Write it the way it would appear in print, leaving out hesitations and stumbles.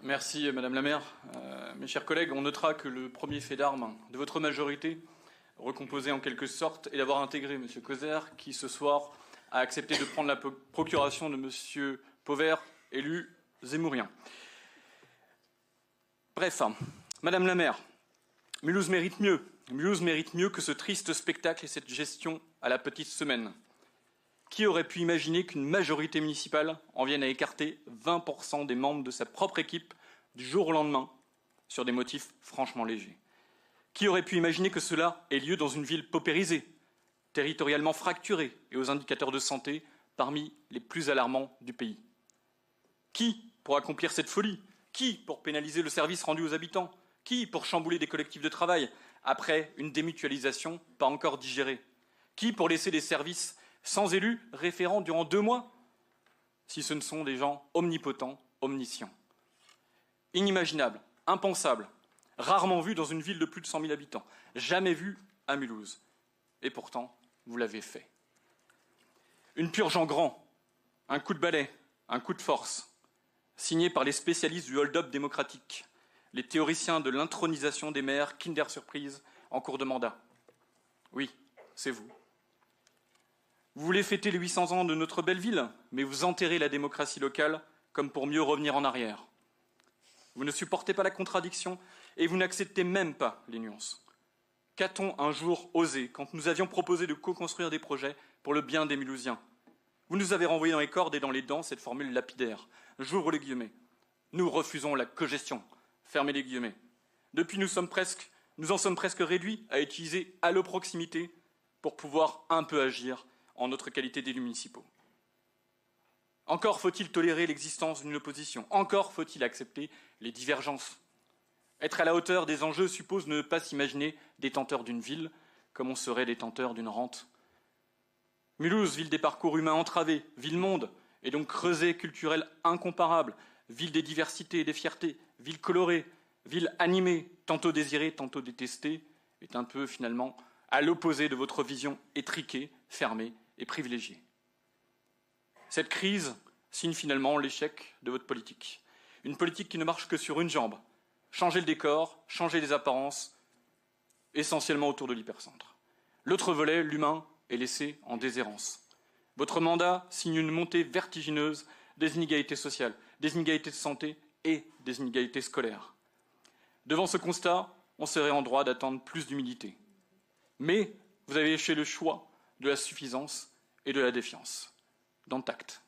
Merci Madame la maire. Mes chers collègues, on notera que le premier fait d'armes de votre majorité, recomposée en quelque sorte, est d'avoir intégré M. Causer, qui ce soir a accepté de prendre la procuration de M. Pauvert, élu zémourien. Bref, Madame la maire, Mulhouse mérite mieux. Mulhouse mérite mieux que ce triste spectacle et cette gestion à la petite semaine. Qui aurait pu imaginer qu'une majorité municipale en vienne à écarter 20% des membres de sa propre équipe du jour au lendemain sur des motifs franchement légers? Qui aurait pu imaginer que cela ait lieu dans une ville paupérisée, territorialement fracturée et aux indicateurs de santé parmi les plus alarmants du pays? Qui pour accomplir cette folie? Qui pour pénaliser le service rendu aux habitants? Qui pour chambouler des collectifs de travail après une démutualisation pas encore digérée? Qui pour laisser des services sans élus référents durant 2 mois, si ce ne sont des gens omnipotents, omniscients? Inimaginable, impensable, rarement vu dans une ville de plus de 100 000 habitants, jamais vu à Mulhouse. Et pourtant, vous l'avez fait. Une purge en grand, un coup de balai, un coup de force, signé par les spécialistes du hold-up démocratique, les théoriciens de l'intronisation des maires, Kinder Surprise, en cours de mandat. Oui, c'est vous. Vous voulez fêter les 800 ans de notre belle ville, mais vous enterrez la démocratie locale comme pour mieux revenir en arrière. Vous ne supportez pas la contradiction et vous n'acceptez même pas les nuances. Qu'a-t-on un jour osé quand nous avions proposé de co-construire des projets pour le bien des Mulhousiens? Vous nous avez renvoyé dans les cordes et dans les dents cette formule lapidaire. J'ouvre les guillemets. Nous refusons la cogestion. Fermez les guillemets. Depuis, nous en sommes presque réduits à utiliser Allo Proximité pour pouvoir un peu agir en notre qualité d'élus municipaux. Encore faut-il tolérer l'existence d'une opposition. Encore faut-il accepter les divergences. Être à la hauteur des enjeux suppose ne pas s'imaginer détenteur d'une ville comme on serait détenteur d'une rente. Mulhouse, ville des parcours humains entravés, ville-monde, et donc creuset culturel incomparable, ville des diversités et des fiertés, ville colorée, ville animée, tantôt désirée, tantôt détestée, est un peu finalement à l'opposé de votre vision étriquée, fermée et privilégiée. Cette crise signe finalement l'échec de votre politique. Une politique qui ne marche que sur une jambe. Changer le décor, changer les apparences, essentiellement autour de l'hypercentre. L'autre volet, l'humain, est laissé en déshérence. Votre mandat signe une montée vertigineuse des inégalités sociales, des inégalités de santé et des inégalités scolaires. Devant ce constat, on serait en droit d'attendre plus d'humilité. Mais vous avez fait le choix de la suffisance et de la défiance. Dans le tact.